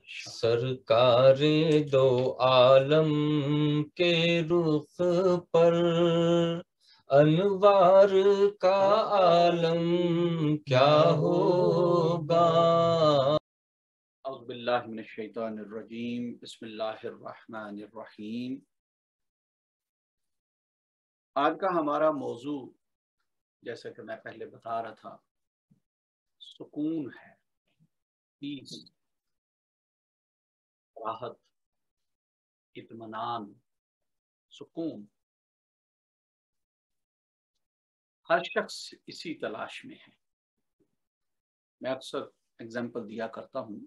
सरकारे दो आलम के रुख पर अनवार का आलम क्या होगा। औज़ुबिल्लाहि मिनश्शैतानिर्रजीम बिस्मिल्लाहिर्रहमानिर्रहीम। आज का हमारा मौजू, जैसे कि मैं पहले बता रहा था, सुकून है, पीस, राहत, इत्मीनान, सुकून। हर शख्स इसी तलाश में है। मैं अक्सर एग्जाम्पल दिया करता हूँ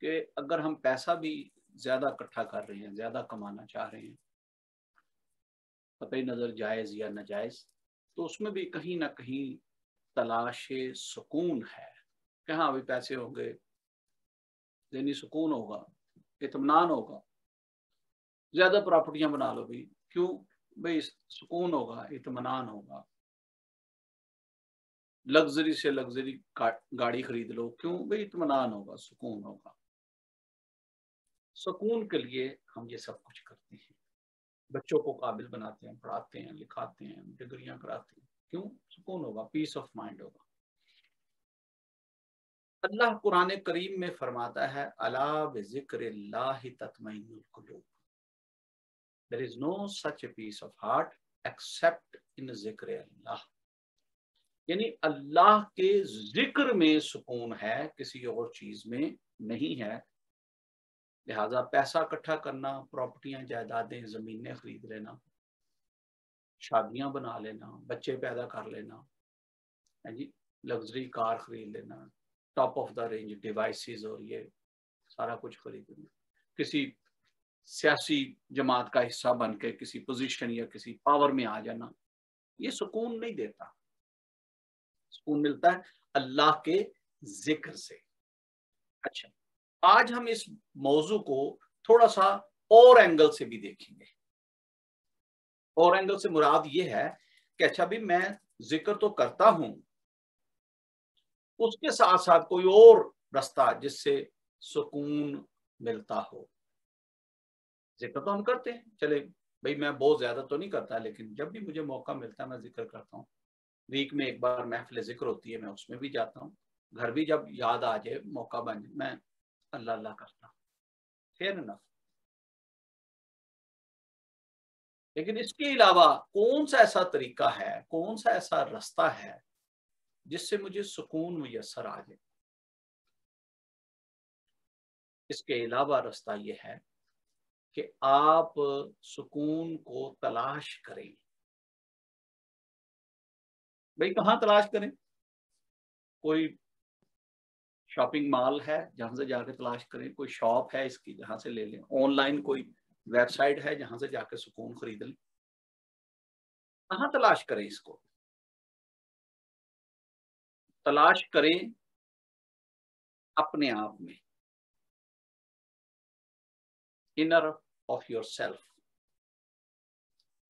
कि अगर हम पैसा भी ज़्यादा इकट्ठा कर रहे हैं, ज़्यादा कमाना चाह रहे हैं, कतई नज़र जायज़ या नाजायज़, तो उसमें भी कहीं ना कहीं तलाश सुकून है कि हाँ भाई पैसे होंगे, ज़हनी सुकून होगा, इत्मीनान होगा। ज़्यादा प्रॉपर्टियां बना लो भाई, क्यों भाई? सुकून होगा, इत्मीनान होगा। लग्जरी से लग्जरी गाड़ी खरीद लो, क्यों भाई? इत्मीनान होगा, सुकून होगा। सुकून के लिए हम ये सब कुछ करते हैं। बच्चों को काबिल बनाते हैं, पढ़ाते हैं, लिखाते हैं, डिग्रियां कराते हैं, क्यों? सुकून होगा, पीस ऑफ माइंड होगा। अल्लाह कुरान करीम में फरमाता है, अला बिज़िक्रिल्लाहि तत्मइन्नुल कुलूब। There is no such a peace of heart except in ज़िक्र अल्लाह। यानी अल्लाह के जिक्र में सुकून है, किसी और चीज में नहीं है। लिहाजा पैसा इकट्ठा करना, प्रॉपर्टियां, जायदादें, जमीनें खरीद लेना, शादियां बना लेना, बच्चे पैदा कर लेना, है जी, लग्जरी कार खरीद लेना, top of the range devices और ये सारा कुछ खरीद लेना, किसी सियासी जमात का हिस्सा बन के किसी पोजीशन या किसी पावर में आ जाना, ये सुकून नहीं देता। सुकून मिलता है अल्लाह के जिक्र से। अच्छा, आज हम इस मौजू को थोड़ा सा और एंगल से भी देखेंगे। और एंगल से मुराद ये है कि अच्छा भी मैं जिक्र तो करता हूं, उसके साथ साथ कोई और रास्ता जिससे सुकून मिलता हो। जिक्र तो हम करते हैं, चले भाई मैं बहुत ज्यादा तो नहीं करता, लेकिन जब भी मुझे मौका मिलता है मैं जिक्र करता हूँ। वीक में एक बार महफिल जिक्र होती है, मैं उसमें भी जाता हूँ। घर भी जब याद आ जाए, मौका बन जाए, मैं अल्लाह अल्लाह करता हूँ। Fair enough. लेकिन इसके अलावा कौन सा ऐसा तरीका है, कौन सा ऐसा रास्ता है जिससे मुझे सुकून मुयस्सर आ जाए? इसके अलावा रास्ता यह है कि आप सुकून को तलाश करें। भाई कहाँ तलाश करें? कोई शॉपिंग मॉल है जहां से जाके तलाश करें, कोई शॉप है इसकी जहां से ले लें, ऑनलाइन कोई वेबसाइट है जहां से जाके सुकून खरीद लें। कहाँ तलाश करें इसको? तलाश करें अपने आप में, इनर ऑफ योर सेल्फ।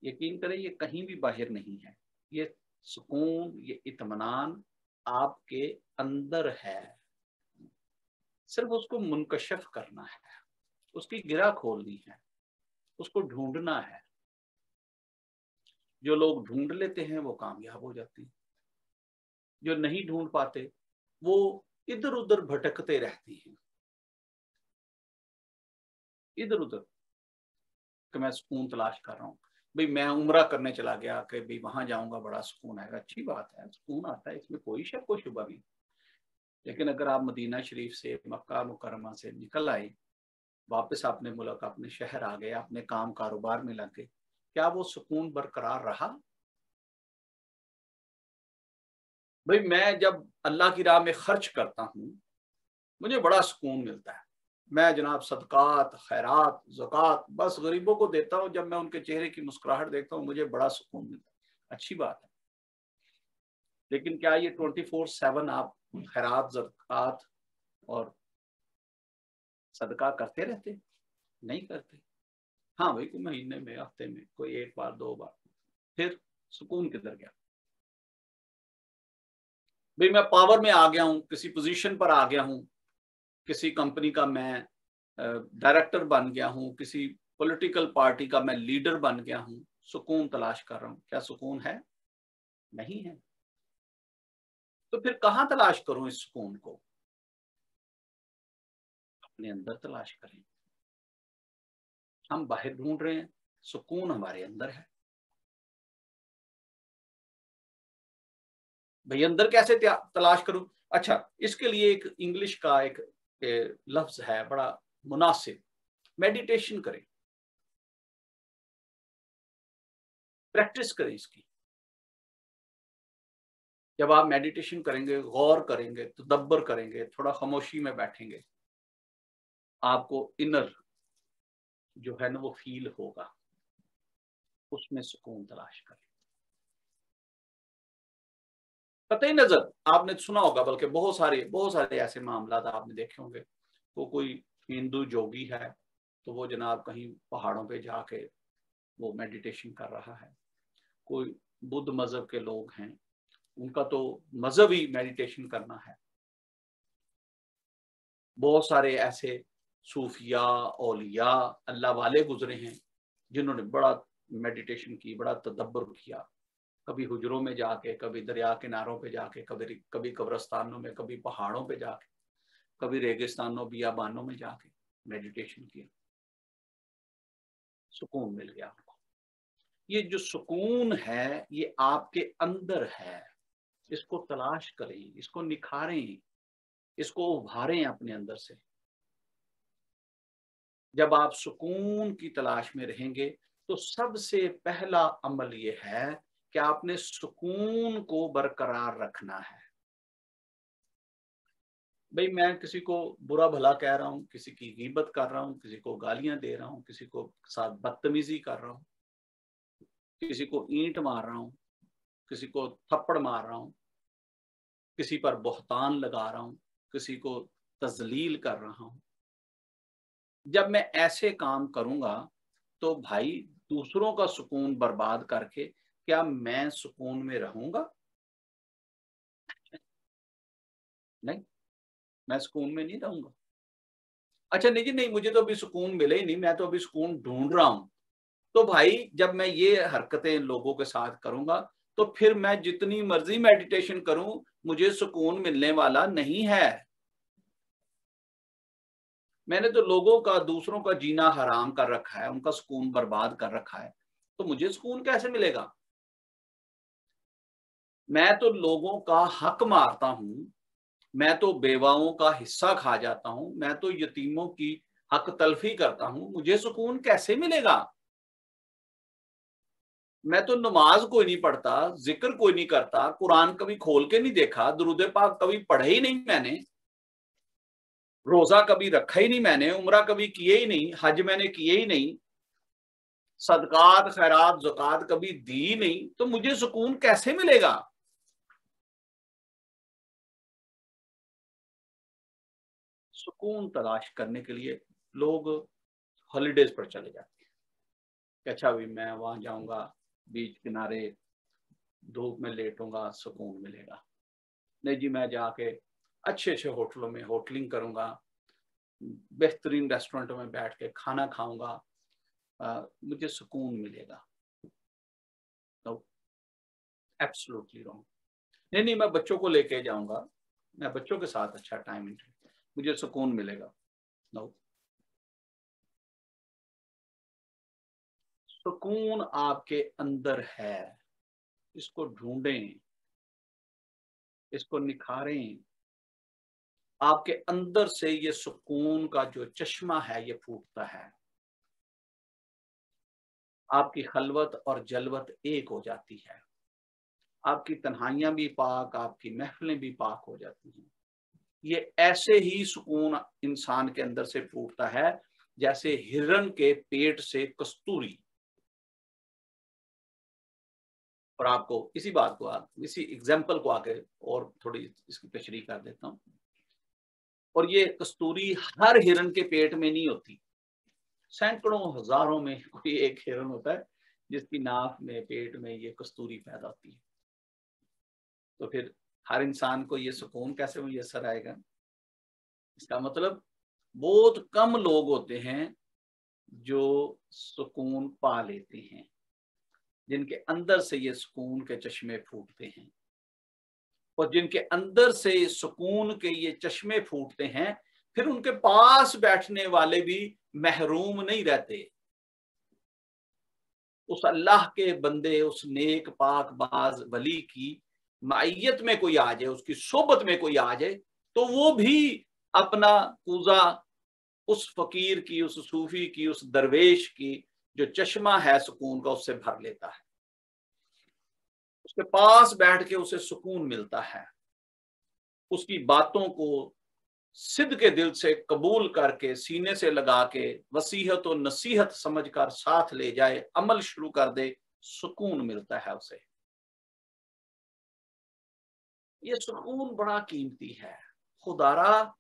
यकीन करें ये कहीं भी बाहर नहीं है। ये सुकून, ये इत्मीनान आपके अंदर है। सिर्फ उसको मुनकशफ करना है, उसकी गिरा खोलनी है, उसको ढूंढना है। जो लोग ढूंढ लेते हैं वो कामयाब हो जाते हैं, जो नहीं ढूंढ पाते वो इधर उधर भटकते रहते हैं, इधर उधर। कि मैं सुकून तलाश कर रहा हूँ, भाई मैं उम्रा करने चला गया कि भाई वहां जाऊंगा बड़ा सुकून आएगा। अच्छी बात है, सुकून आता है, इसमें कोई शक कोई शुबा नहीं। लेकिन अगर आप मदीना शरीफ से, मक्का मुकरमा से निकल आए, वापस अपने मुल्क, अपने शहर आ गए, अपने काम कारोबार में लग गए, क्या वो सुकून बरकरार रहा? भाई मैं जब अल्लाह की राह में खर्च करता हूँ मुझे बड़ा सुकून मिलता है। मैं जनाब सदकात, खैरात, ज़कात बस गरीबों को देता हूँ। जब मैं उनके चेहरे की मुस्कुराहट देखता हूँ मुझे बड़ा सुकून मिलता है। अच्छी बात है, लेकिन क्या ये 24/7 आप खैरात, ज़कात और सदका करते रहते? नहीं करते। हाँ भाई, कोई महीने में, हफ्ते में कोई एक बार, दो बार, फिर सुकून किधर गया? भाई मैं पावर में आ गया हूँ, किसी पोजीशन पर आ गया हूँ किसी कंपनी का मैं डायरेक्टर बन गया हूं, किसी पॉलिटिकल पार्टी का मैं लीडर बन गया हूं, सुकून तलाश कर रहा हूं। क्या सुकून है? नहीं है। तो फिर कहां तलाश करूं इस सुकून को? अपने अंदर तलाश करें। हम बाहर ढूंढ रहे हैं, सुकून हमारे अंदर है। भाई अंदर कैसे तलाश करूं? अच्छा, इसके लिए एक इंग्लिश का एक लफ्ज है बड़ा मुनासिब, मेडिटेशन करें, प्रैक्टिस करें इसकी। जब आप मेडिटेशन करेंगे, गौर करेंगे, तदब्बर करेंगे, थोड़ा खामोशी में बैठेंगे, आपको इनर जो है ना वो फील होगा, उसमें सुकून तलाश करें। कतई नजर आपने सुना होगा, बल्कि बहुत सारे ऐसे मामला आपने देखे होंगे। वो कोई हिंदू जोगी है, तो वो जनाब कहीं पहाड़ों पे जाके वो मेडिटेशन कर रहा है। कोई बुद्ध मजहब के लोग हैं, उनका तो मजहब ही मेडिटेशन करना है। बहुत सारे ऐसे सूफिया, औलिया, अल्लाह वाले गुजरे हैं जिन्होंने बड़ा मेडिटेशन की, बड़ा तदब्बर किया। कभी हुजरों में जाके, कभी दरिया किनारों पे जाके, कभी कब्रिस्तानों में, कभी पहाड़ों पे जाके, कभी रेगिस्तानों बियाबानों में जाके मेडिटेशन किया, सुकून मिल गया उनको। ये जो सुकून है ये आपके अंदर है, इसको तलाश करें, इसको निखारें, इसको उभारें अपने अंदर से। जब आप सुकून की तलाश में रहेंगे तो सबसे पहला अमल ये है कि आपने सुकून को बरकरार रखना है। भाई मैं किसी को बुरा भला कह रहा हूँ, किसी की गीबत कर रहा हूँ, किसी को गालियां दे रहा हूँ, किसी को साथ बदतमीजी कर रहा हूँ, किसी को ईंट मार रहा हूँ, किसी को थप्पड़ मार रहा हूँ, किसी पर बोहतान लगा रहा हूँ, किसी को तजलील कर रहा हूँ। जब मैं ऐसे काम करूंगा तो भाई दूसरों का सुकून बर्बाद करके क्या मैं सुकून में रहूंगा? नहीं, मैं सुकून में नहीं रहूंगा। अच्छा नहीं जी, नहीं, मुझे तो अभी सुकून मिले ही नहीं, मैं तो अभी सुकून ढूंढ रहा हूं। तो भाई जब मैं ये हरकतें लोगों के साथ करूंगा तो फिर मैं जितनी मर्जी मेडिटेशन करूं, मुझे सुकून मिलने वाला नहीं है। मैंने तो लोगों का, दूसरों का जीना हराम कर रखा है, उनका सुकून बर्बाद कर रखा है, तो मुझे सुकून कैसे मिलेगा? मैं तो लोगों का हक मारता हूं, मैं तो बेवाओं का हिस्सा खा जाता हूं, मैं तो यतीमों की हक तलफी करता हूं, मुझे सुकून कैसे मिलेगा? मैं तो नमाज कोई नहीं पढ़ता, जिक्र कोई नहीं करता, कुरान कभी खोल के नहीं देखा, दुरूद पाक कभी पढ़े ही नहीं मैंने, रोजा कभी रखा ही नहीं मैंने, उम्रा कभी किए ही नहीं, हज मैंने किए ही नहीं, सदकात खैरात ज़कात कभी दी नहीं, तो मुझे सुकून कैसे मिलेगा? सुकून तलाश करने के लिए लोग हॉलीडेज पर चले जाते हैं कि अच्छा भी मैं वहां जाऊंगा, बीच किनारे धूप में लेटूंगा, सुकून मिलेगा। नहीं जी, मैं जाके अच्छे अच्छे होटलों में होटलिंग करूंगा, बेहतरीन रेस्टोरेंटों में बैठ के खाना खाऊंगा, मुझे सुकून मिलेगा। तो एब्सोल्युटली रॉन्ग। नहीं नहीं, मैं बच्चों को लेके जाऊंगा, मैं बच्चों के साथ अच्छा टाइम, मुझे सुकून मिलेगा। नो, सुकून आपके अंदर है, इसको ढूंढें, इसको निखारें। आपके अंदर से ये सुकून का जो चश्मा है ये फूटता है, आपकी खलवत और जलवत एक हो जाती है, आपकी तन्हाइयां भी पाक, आपकी महफिलें भी पाक हो जाती हैं। ये ऐसे ही सुकून इंसान के अंदर से फूटता है जैसे हिरन के पेट से कस्तूरी। और आपको इसी बात को, इसी एग्जाम्पल को आगे और थोड़ी इसकी तशरीह कर देता हूँ। और ये कस्तूरी हर हिरन के पेट में नहीं होती, सैकड़ों हजारों में कोई एक हिरन होता है जिसकी नाक में, पेट में ये कस्तूरी पैदा होती है। तो फिर हर इंसान को ये सुकून कैसे मुयस्सर आएगा? इसका मतलब बहुत कम लोग होते हैं जो सुकून पा लेते हैं, जिनके अंदर से ये सुकून के चश्मे फूटते हैं। और जिनके अंदर से सुकून के ये चश्मे फूटते हैं, फिर उनके पास बैठने वाले भी महरूम नहीं रहते। उस अल्लाह के बंदे, उस नेक पाक बाज वली की माइयत में कोई आ जाए, उसकी सोबत में कोई आ जाए, तो वो भी अपना कूजा उस फकीर की, उस सूफी की, उस दरवेश की जो चश्मा है सुकून का, उससे भर लेता है। उसके पास बैठ के उसे सुकून मिलता है। उसकी बातों को सिद्ध के दिल से कबूल करके, सीने से लगा के, वसीहत और नसीहत समझकर साथ ले जाए, अमल शुरू कर दे, सुकून मिलता है उसे। ये सुकून बड़ा कीमती है। खुदारा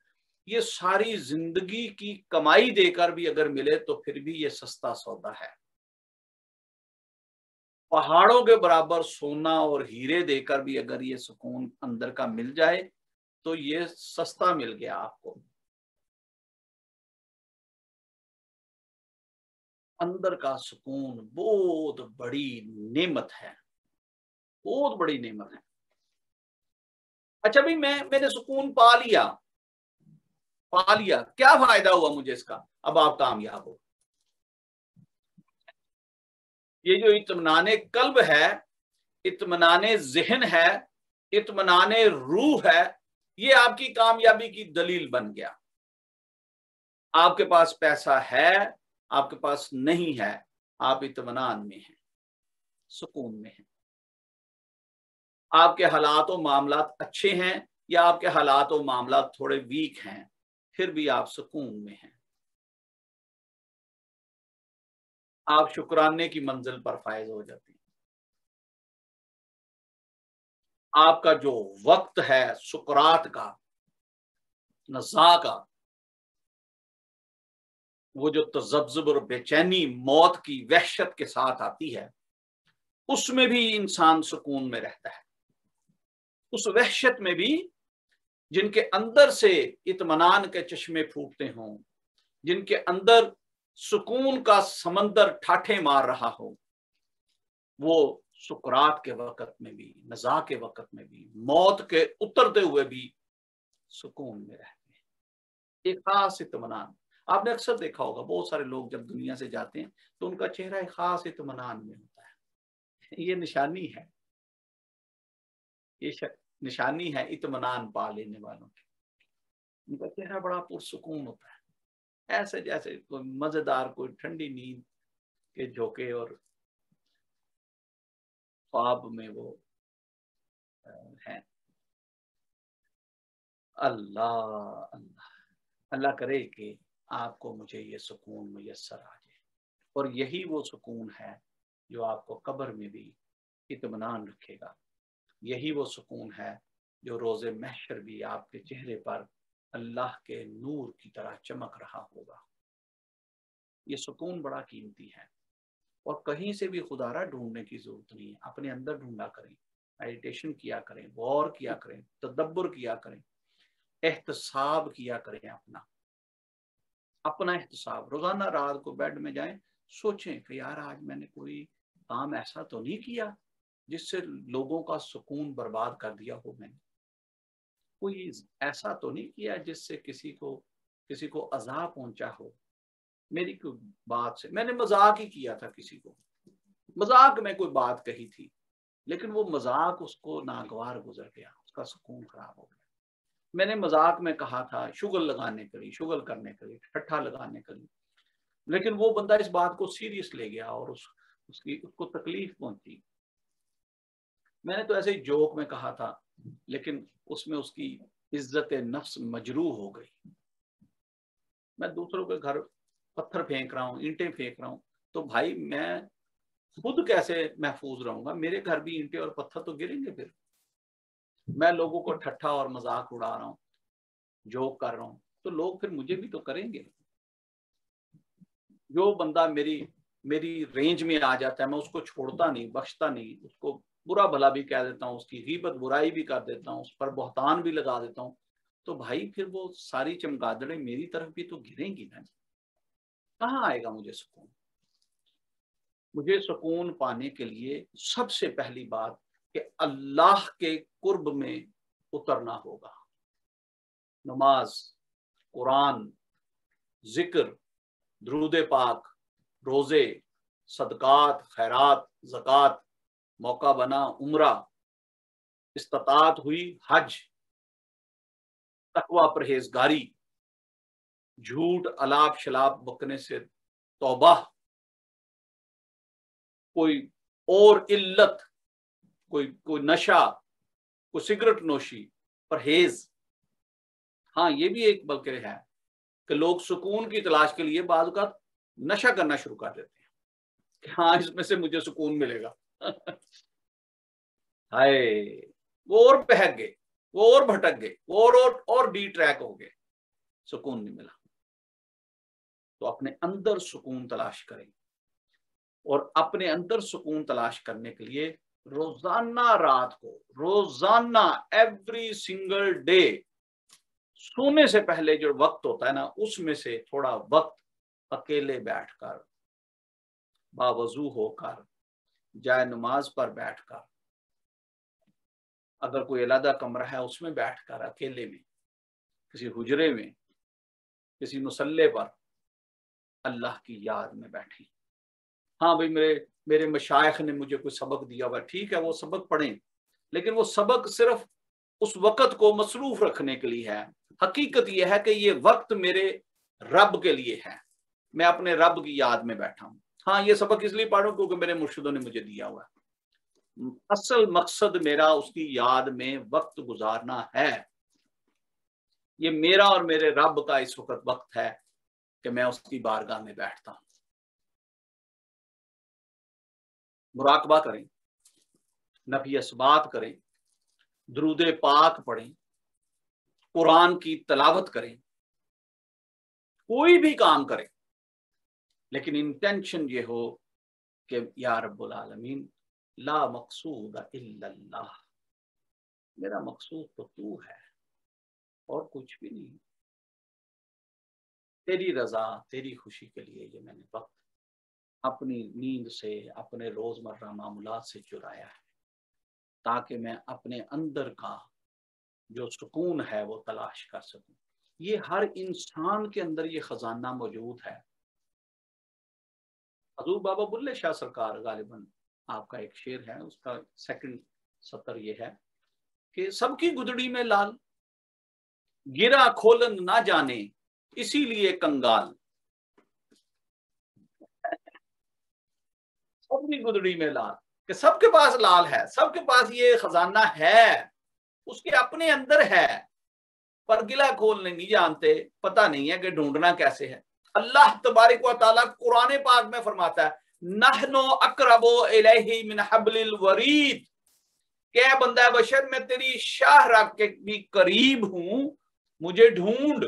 ये सारी जिंदगी की कमाई देकर भी अगर मिले तो फिर भी ये सस्ता सौदा है। पहाड़ों के बराबर सोना और हीरे देकर भी अगर ये सुकून अंदर का मिल जाए तो ये सस्ता मिल गया आपको। अंदर का सुकून बहुत बड़ी नेमत है, बहुत बड़ी नेमत है। अच्छा भाई, मैंने सुकून पा लिया, क्या फायदा हुआ मुझे इसका? अब आप कामयाब हो। ये जो इत्मीनाने कल्ब है, इत्मीनाने ज़हन है, इत्मीनाने रूह है, ये आपकी कामयाबी की दलील बन गया। आपके पास पैसा है, आपके पास नहीं है, आप इत्मीनान में हैं, सुकून में हैं। आपके हालात और मामलात अच्छे हैं या आपके हालात और मामलात थोड़े वीक हैं, फिर भी आप सुकून में हैं। आप शुक्राने की मंजिल पर फायज हो जाती हैं। आपका जो वक्त है सुकरात का, नज़ा का, वो जो तज़ब्ज़ुब और बेचैनी मौत की वहशत के साथ आती है, उसमें भी इंसान सुकून में रहता है। उस वहशत में भी जिनके अंदर से इत्मीनान के चश्मे फूटते हों, जिनके अंदर सुकून का समंदर ठाठे मार रहा हो, वो सुकरात के वक्त में भी, नज़ा के वक्त में भी, मौत के उतरते हुए भी सुकून में रहते हैं। एक खास इत्मीनान। आपने अक्सर देखा होगा, बहुत सारे लोग जब दुनिया से जाते हैं तो उनका चेहरा एक खास इत्मीनान में होता है। ये निशानी है, ये निशानी है इत्मीनान पा लेने वालों की। उनका चेहरा बड़ा पुरसुकून होता है, ऐसे जैसे कोई मजेदार, कोई ठंडी नींद के झोंके और ख्वाब में वो है। अल्लाह अल्लाह अल्लाह करे कि आपको मुझे ये सुकून मुयस्सर आ जाए। और यही वो सुकून है जो आपको कब्र में भी इत्मीनान रखेगा। यही वो सुकून है जो रोज़े महशर भी आपके चेहरे पर अल्लाह के नूर की तरह चमक रहा होगा। ये सुकून बड़ा कीमती है और कहीं से भी खुदारा ढूंढने की जरूरत नहीं है। अपने अंदर ढूंढा करें, मेडिटेशन किया करें, गौर किया करें, तदब्बर किया करें, एहतसाब किया करें। अपना एहतसाब। रोजाना रात को बेड में जाएं, सोचें कि यार आज मैंने कोई काम ऐसा तो नहीं किया जिससे लोगों का सुकून बर्बाद कर दिया हो। मैंने कोई ऐसा तो नहीं किया जिससे किसी को अज़ाब पहुंचा हो। मेरी कोई बात से, मैंने मजाक ही किया था, किसी को मजाक में कोई बात कही थी, लेकिन वो मजाक उसको नागवार गुजर गया, उसका सुकून खराब हो गया। मैंने मजाक में कहा था शुगल लगाने के लिए, शुगल करने के लिए, ठट्ठा लगाने के लिए, लेकिन वो बंदा इस बात को सीरियस ले गया और उसको तकलीफ पहुंची। मैंने तो ऐसे ही जोक में कहा था, लेकिन उसमें उसकी इज्जत नफ्स मजरूह हो गई। मैं दूसरों के घर पत्थर फेंक रहा हूँ, ईंटें फेंक रहा हूँ, तो भाई मैं खुद कैसे महफूज रहूंगा? मेरे घर भी ईंटें और पत्थर तो गिरेंगे। फिर मैं लोगों को ठट्ठा और मजाक उड़ा रहा हूँ, जोक कर रहा हूँ, तो लोग फिर मुझे भी तो करेंगे। जो बंदा मेरी रेंज में आ जाता है, मैं उसको छोड़ता नहीं, बख्शता नहीं। उसको बुरा भला भी कह देता हूँ, उसकी गीबत बुराई भी कर देता हूँ, उस पर बहतान भी लगा देता हूँ। तो भाई फिर वो सारी चमगादड़ें मेरी तरफ भी तो गिरेंगी ना। कहाँ आएगा मुझे सुकून? मुझे सुकून पाने के लिए सबसे पहली बात कि अल्लाह के कुर्ब में उतरना होगा। नमाज, कुरान, जिक्र, दुरूद पाक, रोजे, सदकात, खैरात, ज़कात, मौका बना उम्रा, इस्तात हुई हज, तकवा परहेजगारी, झूठ अलाप शलाप बकने से तौबा, कोई और इल्लत, कोई नशा, कोई सिगरेट नोशी, परहेज। हाँ, ये भी एक बल्कि है कि लोग सुकून की तलाश के लिए बाद का नशा करना शुरू कर देते हैं कि हाँ इसमें से मुझे सुकून मिलेगा। हाय, वो और बहक गए, वो और भटक गए, वो और डी ट्रैक हो गए, सुकून नहीं मिला। तो अपने अंदर सुकून तलाश करें, और अपने अंदर सुकून तलाश करने के लिए रोजाना रात को, रोजाना एवरी सिंगल डे, सोने से पहले जो वक्त होता है ना, उसमें से थोड़ा वक्त अकेले बैठकर, बावजू होकर, जाए नमाज पर बैठकर, अगर कोई अलग कमरा है उसमें बैठकर अकेले में, किसी हुजरे में, किसी मुसल्ले पर अल्लाह की याद में बैठें। हाँ भाई, मेरे मशाइख ने मुझे कोई सबक दिया हुआ, ठीक है, वो सबक पढ़ें, लेकिन वो सबक सिर्फ उस वक्त को मसरूफ रखने के लिए है। हकीकत यह है कि ये वक्त मेरे रब के लिए है, मैं अपने रब की याद में बैठा हूं। हाँ, ये सबक इसलिए पढ़ूं क्योंकि मेरे मुर्शिदों ने मुझे दिया हुआ है। असल मकसद मेरा उसकी याद में वक्त गुजारना है। ये मेरा और मेरे रब का इस वक्त है कि मैं उसकी बारगाह में बैठता हूं। मुराकबा करें, नफी असबात करें, दुरूद पाक पढ़ें, कुरान की तलावत करें, कोई भी काम करें, लेकिन इंटेंशन ये हो कि या रब्बुल आलमीन ला मकसूद इल्लल्लाह, मेरा मकसूद तो तू है और कुछ भी नहीं। तेरी रजा, तेरी खुशी के लिए ये मैंने वक्त अपनी नींद से, अपने रोजमर्रा मामूलात से चुराया है, ताकि मैं अपने अंदर का जो सुकून है वो तलाश कर सकूं। ये हर इंसान के अंदर ये खजाना मौजूद है। हजूर बाबा बुल्ले शाह सरकार, गालिबन आपका एक शेर है, उसका सेकंड सतर ये है कि सबकी गुदड़ी में लाल, गिरा खोलन ना जाने इसीलिए कंगाल। सबकी गुदड़ी में लाल, कि सबके पास लाल है, सबके पास ये खजाना है, उसके अपने अंदर है, पर गिला खोलने नहीं जानते, पता नहीं है कि ढूंढना कैसे है। अल्लाह तबारक व तआला कुरान पाक में फरमाता है, नहनो अकरबो इलैहि मिन हब्लिल वरीद, क्या बंदा बशर मैं तेरी शाह रख के भी करीब हूं, मुझे ढूंढ।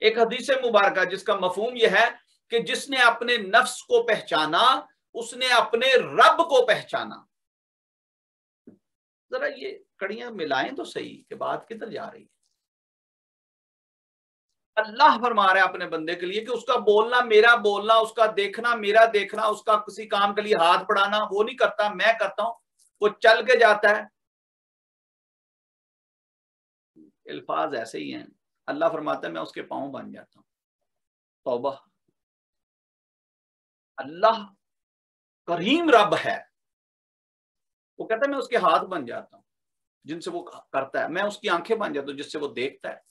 एक हदीस मुबारक जिसका मफहूम यह है कि जिसने अपने नफ्स को पहचाना उसने अपने रब को पहचाना। जरा ये कड़ियां मिलाएं तो सही कि बात किधर जा रही है। अल्लाह फरमा रहा है अपने बंदे के लिए कि उसका बोलना मेरा बोलना, उसका देखना मेरा देखना, उसका किसी काम के लिए हाथ बढ़ाना वो नहीं करता, मैं करता हूं। वो चल के जाता है, अल्फाज ऐसे ही हैं। अल्लाह फरमाता है मैं उसके पांव बन जाता हूं। तौबा, अल्लाह करीम रब है, वो कहता है मैं उसके हाथ बन जाता हूं जिनसे वो करता है, मैं उसकी आंखें बन जाता हूं जिससे वो देखता है,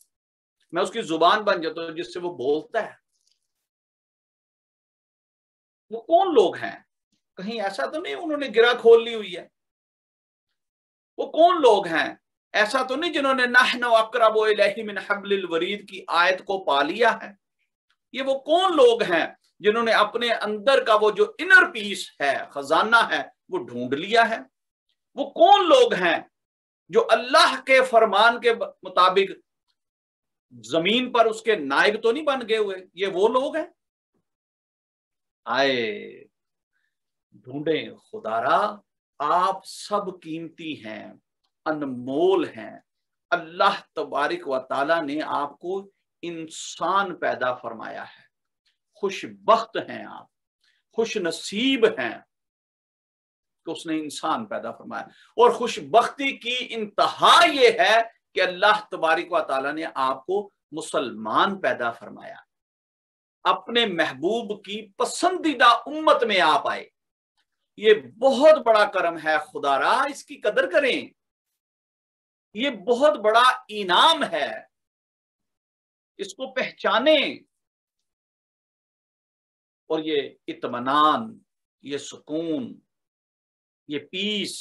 मैं उसकी जुबान बन जाता हूं जिससे वो बोलता है। वो कौन लोग हैं? कहीं ऐसा तो नहीं उन्होंने गिरा खोल ली हुई है। वो कौन लोग हैं? ऐसा तो नहीं जिन्होंने नहनु अक़रबु इलैहि मिन हब्लिल वरीद की आयत को पा लिया है। ये वो कौन लोग हैं जिन्होंने अपने अंदर का वो जो इनर पीस है, खजाना है, वो ढूंढ लिया है। वो कौन लोग हैं जो अल्लाह के फरमान के मुताबिक जमीन पर उसके नायब तो नहीं बन गए हुए। ये वो लोग हैं। आए ढूंढे खुदारा, आप सब कीमती हैं, अनमोल हैं, अल्लाह तबारिक व ताला ने आपको इंसान पैदा फरमाया है। खुशबख्त हैं आप, खुश नसीब हैं कि उसने इंसान पैदा फरमाया। और खुशबख्ती की इंतहा ये है कि अल्लाह तबारिक व ताला ने आपको मुसलमान पैदा फरमाया। अपने महबूब की पसंदीदा उम्मत में आप आए, ये बहुत बड़ा करम है। खुदारा इसकी कदर करें, ये बहुत बड़ा इनाम है, इसको पहचाने। और ये इत्मीनान, ये सुकून, ये पीस,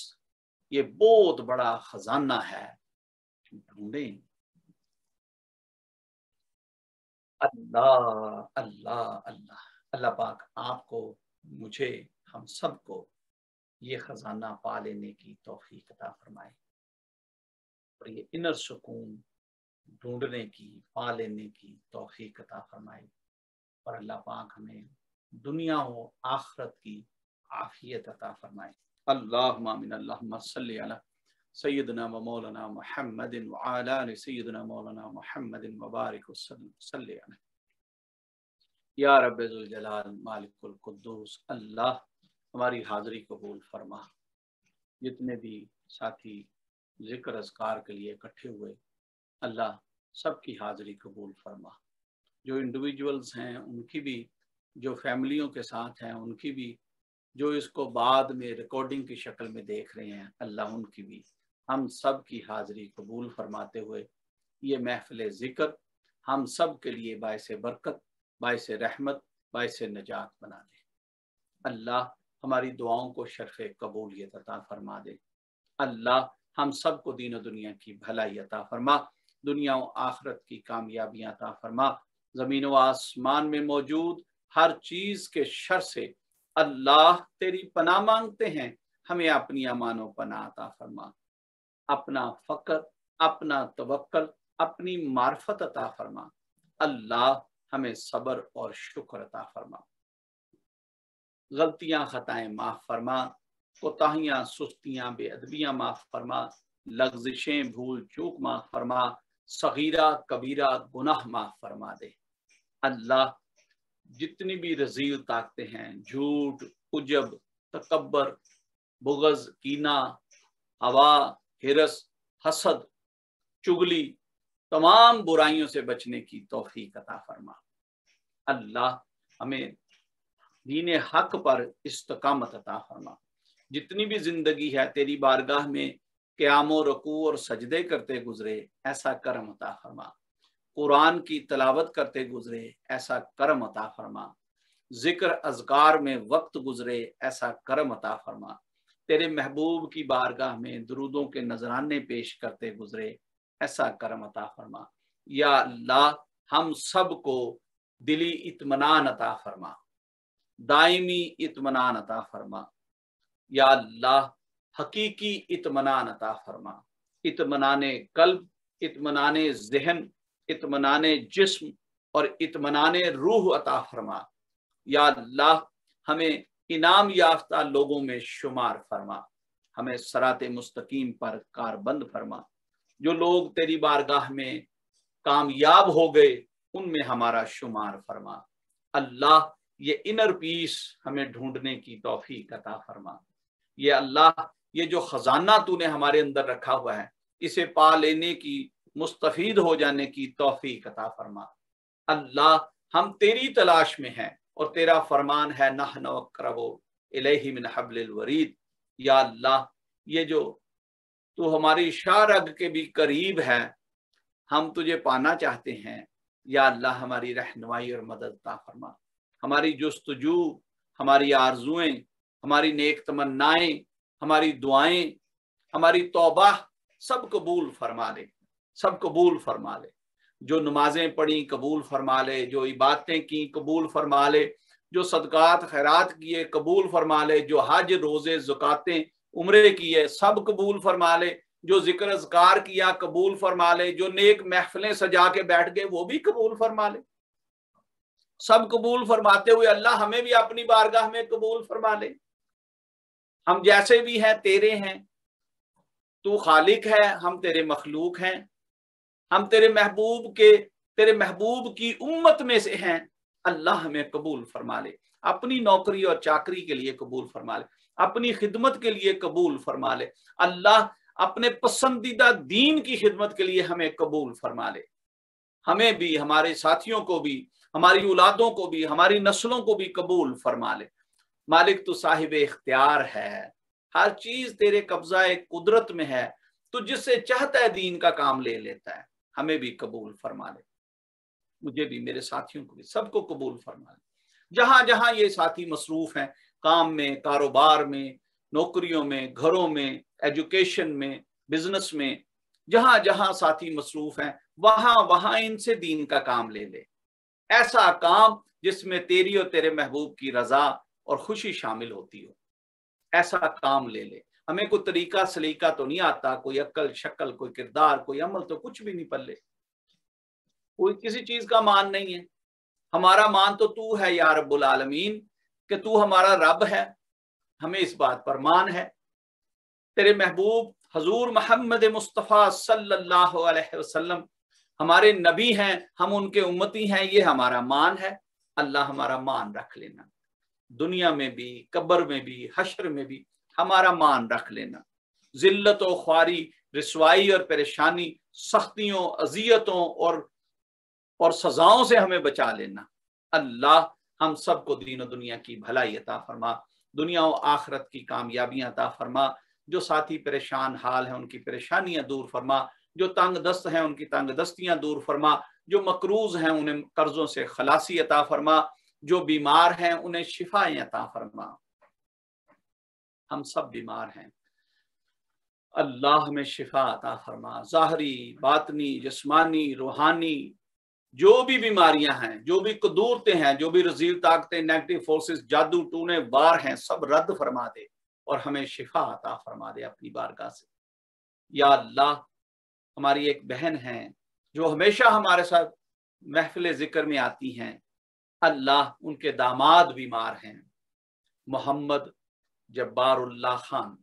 ये बहुत बड़ा खजाना है, ढूंढें। अल्लाह अल्लाह अल्लाह अल्लाह पाक आपको, मुझे, हम सबको ये खजाना पा लेने की तौफीक अता फरमाए और ये इनर सुकून ढूंढने की, पा लेने की तौफीक अता फरमाए। और अल्लाह पाक हमें दुनिया और आखिरत की आफियत अता फरमाए। अल्लाहुम्मा आमीन। अल्लाहुम्मा सल्ली अला सय्यदना व मौलाना मुहम्मदिन व अला आलि सय्यदना मौलाना मुहम्मदिन व बारिक वसल्लम सल्ली अला या रब्बे ज़ुल जलाल मालिकुल कुद्दूस। अल्लाह हमारी हाज़िरी कबूल फरमा। जितने भी साथी जिक्र अज़कार के लिए इकट्ठे हुए, अल्लाह सबकी हाज़िरी कबूल फरमा। जो इंडिविजुअल्स हैं उनकी भी, जो फैमिलियों के साथ हैं उनकी भी, जो इसको बाद में रिकॉर्डिंग की शक्ल में देख रहे हैं, अल्लाह उनकी भी, हम सब की हाज़िरी कबूल फरमाते हुए ये महफ़िल ज़िक्र हम सब के लिए बाइस बरकत, बाइस रहमत, बाइस नजात बना दे। अल्लाह हमारी दुआओं को शर्फ़ कबूलियत अता फरमा दे। अल्लाह हम सब को दीन और दुनिया की भलाई अता फरमा, दुनिया और आखिरत की कामयाबियां अता फरमा। ज़मीन व आसमान में मौजूद हर चीज़ के शर से अल्लाह तेरी पनाह मांगते हैं, हमें अपनी अमानो पनाह अता फरमा। अपना फ़क्र, अपना तवक्कल, अपनी मार्फत अता फरमा। अल्लाह हमें सब्र और शुक्र अता फरमा। गलतियां खताएं माफ़ फरमा, कोताहियां सुस्तियां बेअदबियां माफ़ फरमा, लग़्ज़िशें भूल चूक माफ़ फरमा, सगीरा कबीरा गुनाह माफ़ फरमा दे। अल्लाह जितनी भी रज़ील ताकतें हैं, झूठ, उजब, तकब्बर, बुग़ज़, कीना, हवा, हिरस, हसद, चुगली, तमाम बुराइयों से बचने की तौफीक अता फरमा। अल्लाह हमें दीन हक पर इस्तकामत अता फरमा। जितनी भी जिंदगी है तेरी बारगाह में क़याम रुकू और सजदे करते गुजरे, ऐसा करम अता फरमा। कुरान की तलावत करते गुजरे, ऐसा करम अता फरमा। जिक्र अज़कार में वक्त गुजरे, ऐसा करम अता फरमा। तेरे महबूब की बारगाह में दुरूदों के नजराने पेश करते गुजरे, ऐसा करम अता फरमा। या अल्लाह हम सब को दिली इत्मीनान अता फरमा, दायमी इत्मीनान अता फरमा। या अल्लाह हकीकी इत्मीनान अता फरमा, इत्मीनाने कल्ब, इत्मीनाने ज़हन, इत्मीनाने जिस्म और इत्मीनाने रूह अता फरमा। या अल्लाह हमें इनाम याफ्ता लोगों में शुमार फरमा, हमें सराते मुस्तकीम पर कारबंद फरमा। जो लोग तेरी बारगाह में कामयाब हो गए उनमें हमारा शुमार फरमा। अल्लाह ये इनर पीस हमें ढूंढने की तौफीक अता फरमा। ये अल्लाह ये जो खजाना तूने हमारे अंदर रखा हुआ है, इसे पा लेने की, मुस्तफीद हो जाने की तौफीक अता फरमा। अल्लाह हम तेरी तलाश में हैं और तेरा फरमान है नहनु अक़रबु इलैहि मिन हब्लिल वरीद। या अल्लाह ये जो तू हमारी शारग के भी करीब है, हम तुझे पाना चाहते हैं। या अल्लाह हमारी रहनुमाई और मदद अता फरमा। हमारी जुस्तजू, हमारी आरजुएं, हमारी नेक तमन्नाएं, हमारी दुआएं, हमारी तौबा सब कबूल फरमा ले, सब कबूल फरमा ले। जो नमाजें पढ़ी कबूल फरमा ले, जो इबादतें की कबूल फरमा ले, जो सदकात खैरात किए कबूल फरमा ले, जो हज रोजे ज़कातें उम्रे किए सब कबूल फरमा ले, जो जिक्र अज़कार किया कबूल फरमा ले, जो नेक महफिलें सजा के बैठ गए वो भी कबूल फरमा ले। सब कबूल फरमाते हुए अल्लाह हमें भी अपनी बारगाह में कबूल फरमा ले। हम जैसे भी हैं तेरे हैं, तू खालिक है, हम तेरे मखलूक हैं। हम तेरे महबूब की उम्मत में से हैं, अल्लाह हमें कबूल फरमा ले, अपनी नौकरी और चाकरी के लिए कबूल फरमा ले, अपनी खिदमत के लिए कबूल फरमा ले, अल्लाह अपने पसंदीदा दीन की खिदमत के लिए हमें कबूल फरमा ले। हमें भी, हमारे साथियों को भी, हमारी औलादों को भी, हमारी नस्लों को भी कबूल फरमा ले। मालिक तू साहिब इख्तियार है, हर चीज तेरे कब्जा कुदरत में है, तू जिससे चाहता है दीन का काम ले लेता है। हमें भी कबूल फरमा ले, मुझे भी, मेरे साथियों को भी, सबको कबूल फरमा ले। जहां जहां ये साथी मसरूफ हैं, काम में, कारोबार में, नौकरियों में, घरों में, एजुकेशन में, बिजनेस में, जहां जहां साथी मसरूफ हैं, वहां वहां इनसे दीन का काम ले ले। ऐसा काम जिसमें तेरी और तेरे महबूब की रजा और खुशी शामिल होती हो, ऐसा काम ले ले। हमें कोई तरीका सलीका तो नहीं आता, कोई अक्ल शक्ल, कोई किरदार, कोई अमल तो कुछ भी नहीं पल्ले, कोई किसी चीज का मान नहीं है। हमारा मान तो तू है या रब्बुल आलमीन, कि तू हमारा रब है, हमें इस बात पर मान है। तेरे महबूब हजूर मोहम्मद मुस्तफ़ा सल्लल्लाहु अलैहि वसल्लम हमारे नबी हैं, हम उनके उम्मती हैं, ये हमारा मान है। अल्लाह हमारा मान रख लेना, दुनिया में भी, कब्र में भी, हश्र में भी हमारा मान रख लेना। जिल्लत और ख्वारी, रिसवाई और परेशानी, सख्तियों, अजियतों और सजाओं से हमें बचा लेना। अल्लाह हम सबको दीन और दुनिया की भलाई अता फरमा, दुनिया और आखिरत की कामयाबियां अता फरमा। जो साथी परेशान हाल हैं उनकी परेशानियां दूर फरमा, जो तंग दस्त हैं उनकी तंग दस्तियां दूर फरमा, जो मकरूज हैं उन्हें कर्जों से खलासी अता फरमा, जो बीमार हैं उन्हें शिफाएं अता फरमा। हम सब बीमार हैं, अल्लाह हमें शिफा अता फरमा। ज़ाहरी, बातनी, जिस्मानी, रूहानी जो भी बीमारियां हैं, जो भी कदूरतें हैं, जो भी रजील ताकतें, नेगेटिव फोर्सेस, जादू टूने वार हैं, सब रद्द फरमा दे और हमें शिफा अता फरमा दे अपनी बारगाह से। या अल्लाह, हमारी एक बहन है जो हमेशा हमारे साथ महफिल जिक्र में आती हैं, अल्लाह उनके दामाद बीमार हैं, मोहम्मद जब्बारुल्लाह खान,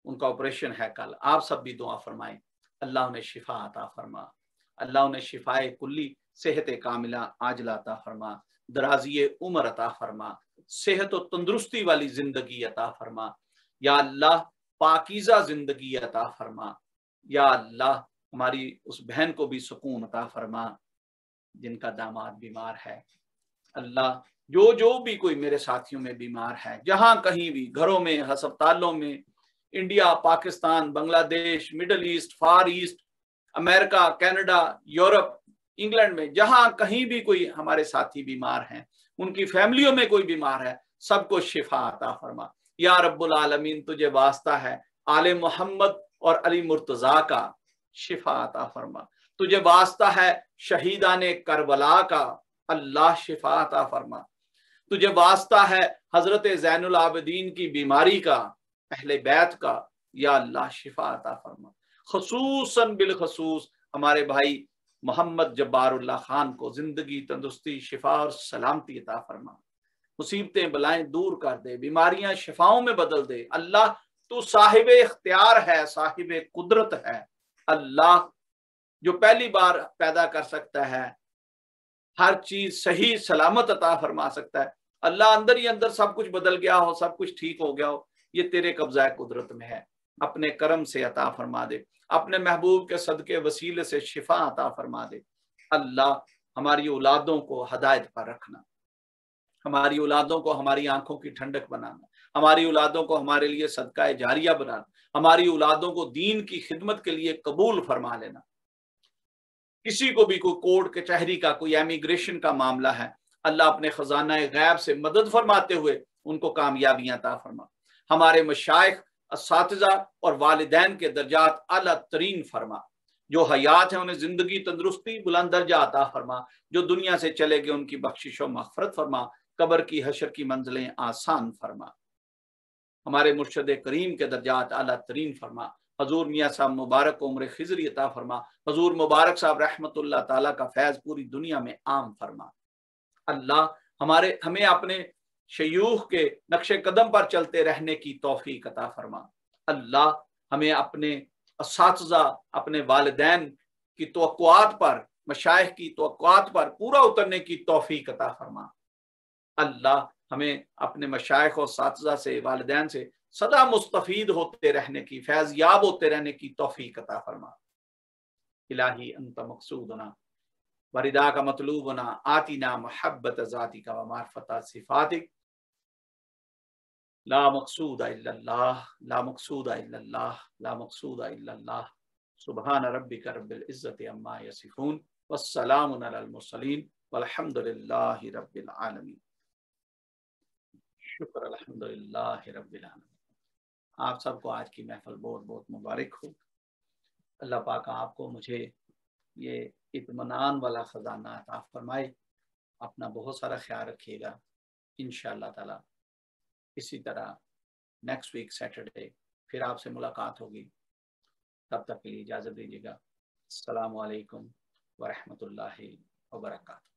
उनका ऑपरेशन है कल। आप सब भी दुआ फरमाएं, अल्लाह उन्हें शिफा अता फरमा, अल्लाह उन्हें शिफाए कुल्ली, सेहत कामिला आजला अता फरमा, दराजी उम्र अता फरमा, सेहत और तंदुरुस्ती वाली जिंदगी अता फरमा। या अल्लाह पाकीज़ा जिंदगी अता फरमा। या अल्लाह हमारी उस बहन को भी सुकून अता फरमा जिनका दामाद बीमार है। अल्लाह जो भी कोई मेरे साथियों में बीमार है, जहां कहीं भी, घरों में, अस्पतालों में, India, Pakistan, Bangladesh, Middle East, Far East, America, Canada, Europe, England में, जहां कहीं भी कोई हमारे साथी बीमार हैं, उनकी फैमिलियों में कोई बीमार है, सबको शिफा अता फरमा। या रब्बुल आलमीन, तुझे वास्ता है आले मोहम्मद और अली मुर्तजा का, शिफा अता फरमा। तुझे वास्ता है शहीदाने करबला का, अल्लाह शिफा अता फरमा। तुझे वास्ता है हजरत ज़ैनुल आबिदीन की बीमारी का, अहले बैत का, या अल्लाह शिफा अता फरमा। खसूसन बिल खसूस हमारे भाई मोहम्मद जब्बारुल्लाह खान को जिंदगी, तंदुरुस्ती, शिफा और सलामती अता फरमा। मुसीबतें बलाएं दूर कर दे, बीमारियां शिफाओं में बदल दे। अल्लाह तू साहिब इख्तियार है, साहिब कुदरत है। अल्लाह जो पहली बार पैदा कर सकता है, हर चीज सही सलामत अता फरमा सकता है। अल्लाह अंदर ही अंदर सब कुछ बदल गया हो, सब कुछ ठीक हो गया हो, ये तेरे कब्जा कुदरत में है। अपने करम से अता फरमा दे, अपने महबूब के सदके वसीले से शिफा अता फरमा दे। अल्लाह हमारी औलादों को हदायत पर रखना, हमारी औलादों को हमारी आंखों की ठंडक बनाना, हमारी औलादों को हमारे लिए सदका जारिया बनाना, हमारी औलादों को दीन की खिदमत के लिए कबूल फरमा लेना। किसी को भी कोई कोर्ट कचहरी का, कोई एमिग्रेशन का मामला है, अल्लाह अपने खजाना गैब से मदद फरमाते हुए उनको कामयाबियां अता फरमा। हमारे मशाइख, असातिज़ा और वालिदैन के दर्जात आला तरीन फरमा। जो हयात है उन्हें जिंदगी, तंदुरुस्ती, बुलंद दर्जा अता फरमा। जो दुनिया से चले गए उनकी बख्शिश और मग़फ़िरत फरमा, कब्र की, हशर की मंजिलें आसान फरमा। हमारे मुर्शद करीम के दर्जात आला तरीन फरमा। हजूर मियाँ साहब मुबारक को उम्र खिजरी अता फरमा। हजूर मुबारक साहब रहमतुल्लाह ताला का फैज़ पूरी दुनिया में आम फरमा। अल्लाह हमें अपने शयूख के नक्शे कदम पर चलते रहने की तौफीक अता फरमा। अल्लाह हमें अपने असातिज़ा, अपने वालिदैन की तवक्कुआत पर, मशाइख की तवक्कुआत पर पूरा उतरने की तौफीक अता फरमा। अल्लाह हमें अपने मशाइख और साथिज़ा से, वालिदैन से सदा मुस्तफीद होते रहने की, फैज़ याब होते रहने की तौफीक अता फरमा। इलाही अंत मकसूदना वरिदा का मतलूबना आतिना मोहब्बत ज़ातिका व मार्फता सिफातिक ला मकसूदा इल्लल्लाह, ला मकसूदा इल्लल्लाह, ला मकसूदा इल्लल्लाह। सुबहान रब्बिका रब्बिल इज्जति अम्मा यसिफून वस्सलामुन अलल मुरसलीन वल्हम्दुलिल्लाहि रब्बिल आलमीन। शुक्र अल्हम्दुलिल्लाहि रब्बिल आलमीन। आप सबको आज की महफिल बहुत बहुत मुबारक हो। अल्लाह पाक आपको मुझे ये इत्मीनान वाला खजाना अता फरमाए। अपना बहुत सारा ख्याल रखिएगा। इंशाअल्लाह ताला इसी तरह नेक्स्ट वीक सैटरडे फिर आपसे मुलाकात होगी। तब तक के लिए इजाज़त दीजिएगा। अस्सलामु अलैकुम व रहमतुल्लाहि व बरकातहू।